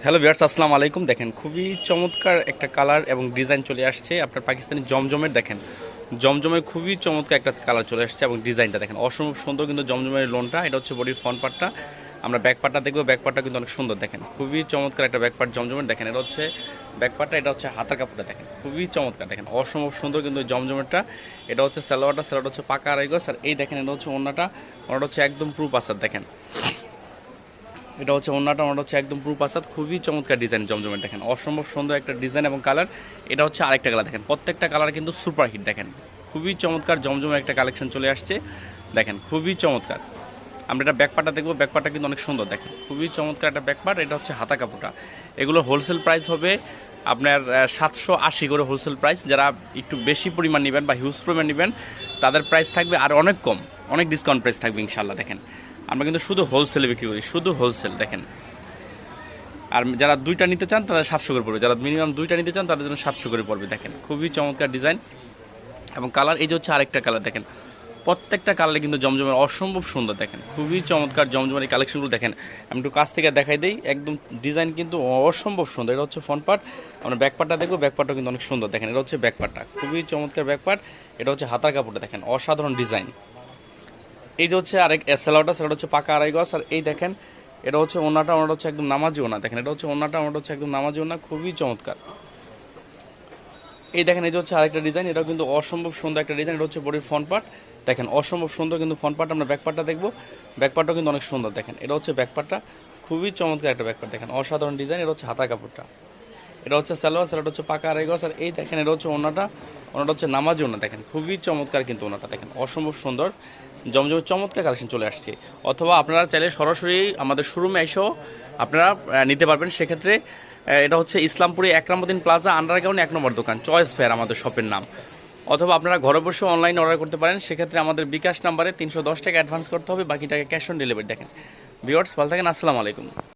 Hello viewers, আসসালামু আলাইকুম। দেখেন খুবই চমৎকার একটা কালার এবং ডিজাইন চলে আসছে আপনার পাকিস্তানি জমজমের। দেখেন জমজমের খুবই চমৎকার একটা কালার চলে আসছে এবং ডিজাইনটা দেখেন অসম্ভব সুন্দর। কিন্তু জমজমের লোনটা এটা হচ্ছে বডির ফ্রন্ট পার্টটা। আমরা ব্যাক পার্টটা দেখবো, ব্যাক পার্টটা কিন্তু অনেক সুন্দর। দেখেন খুবই চমৎকার একটা ব্যাক পার্ট জমজমের। দেখেন এটা হচ্ছে ব্যাক পার্টটা, এটা হচ্ছে হাতার কাপড়টা। দেখেন খুবই চমৎকার, দেখেন অসম্ভব সুন্দর কিন্তু জমজমেরটা। এটা হচ্ছে সালোয়ারটা হচ্ছে পাকা আড়াই গজ। আর এই দেখেন এটা হচ্ছে ওন্নাটা হচ্ছে একদম প্রুফ আসার। দেখেন এটা হচ্ছে ওন্নাটা হচ্ছে একদম প্রুফ আসাদ। খুবই চমৎকার ডিজাইন জমজমের। দেখেন অসম্ভব সুন্দর একটা ডিজাইন এবং কালার। এটা হচ্ছে আরেকটা কালার। দেখেন প্রত্যেকটা কালার কিন্তু সুপার হিট। দেখেন খুবই চমৎকার জমজমের একটা কালেকশন চলে আসছে। দেখেন খুবই চমৎকার। আমরা এটা ব্যাকপার্টটা দেখবো, ব্যাকপার্টটা কিন্তু অনেক সুন্দর। দেখেন খুবই চমৎকার একটা ব্যাকপার্ট। এটা হচ্ছে হাতা কাপড়টা। এগুলো হোলসেল প্রাইস হবে আপনার 780 করে হোলসেল প্রাইস। যারা একটু বেশি পরিমাণ নেবেন বা হিউজ পরিমাণ নেবেন তাদের প্রাইস থাকবে আর অনেক কম, অনেক ডিসকাউন্ট প্রাইস থাকবে ইনশাল্লাহ। দেখেন আমরা কিন্তু শুধু হোলসেলে বিক্রি করি, শুধু হোলসেল। দেখেন আর যারা দুইটা নিতে চান তাদের 700 করে পড়বে, যারা মিনিমাম দুইটা নিতে চান তাদের জন্য 700 করে পড়বে। দেখেন খুবই চমৎকার ডিজাইন এবং কালার। এই যে হচ্ছে আরেকটা কালার। দেখেন প্রত্যেকটা কালারে কিন্তু জমজমের অসম্ভব সুন্দর। দেখেন খুবই চমৎকার জমজমের এই কালেকশনগুলো। দেখেন আমি একটু কাছ থেকে দেখাই দিই, একদম ডিজাইন কিন্তু অসম্ভব সুন্দর। এটা হচ্ছে ফ্রন্ট পার্ট। আমরা ব্যাক পার্টটা দেখবো, ব্যাক পার্টটা কিন্তু অনেক সুন্দর। দেখেন এটা হচ্ছে ব্যাক পার্টটা, খুবই চমৎকার ব্যাক পার্ট। এটা হচ্ছে হাতার কাপড়টা। দেখেন অসাধারণ ডিজাইন। এই যে হচ্ছে আরেক স্যালোয়ারটা, সেটা হচ্ছে পাকা আড়াই গজ। আর এই দেখেন এটা হচ্ছে ওনাটা হচ্ছে একদম নামাজি ওনা। দেখেন এটা হচ্ছে ওনাটা হচ্ছে একদম নামাজি ওনা, খুবই চমৎকার। এই দেখেন এই যে হচ্ছে আরেকটা ডিজাইন। এটাও কিন্তু অসম্ভব সুন্দর একটা ডিজাইন। এটা হচ্ছে বডির ফ্রন্ট পার্ট। দেখেন অসম্ভব সুন্দর কিন্তু ফ্রন্ট পার্ট। আমরা ব্যাক পার্টটা দেখবো, ব্যাক পার্টটাও কিন্তু অনেক সুন্দর। দেখেন এটা হচ্ছে ব্যাক পার্টটা, খুবই চমৎকার একটা ব্যাক পার্ট। দেখেন অসাধারণ ডিজাইন। এটা হচ্ছে হাতা কাপড়টা। এটা হচ্ছে স্যালোয়ার হচ্ছে পাকা আড়াই গজ। আর এই দেখেন এটা হচ্ছে ওনাটা হচ্ছে নামাজি ওনা। দেখেন খুবই চমৎকার কিন্তু ওনাটা। দেখেন অসম্ভব সুন্দর জমজমের চমৎকার কালেকশন চলে আসছে। অথবা আপনারা চাইলে সরাসরি আমাদের শোরুমে এসেও আপনারা নিতে পারবেন। সেক্ষেত্রে এটা হচ্ছে ইসলামপুরে একরামুদ্দিন প্লাজা আন্ডারগ্রাউন্ড 1 নম্বর দোকান, চয়েস ফেয়ার আমাদের শপের নাম। অথবা আপনারা ঘরে বসে অনলাইনে অর্ডার করতে পারেন। সেক্ষেত্রে আমাদের বিকাশ নাম্বারে 310 টাকা অ্যাডভান্স করতে হবে, বাকি টাকা ক্যাশ অন ডেলিভারি। দেখেন ভিউয়ার্স ভালো থাকেন, আসসালামু আলাইকুম।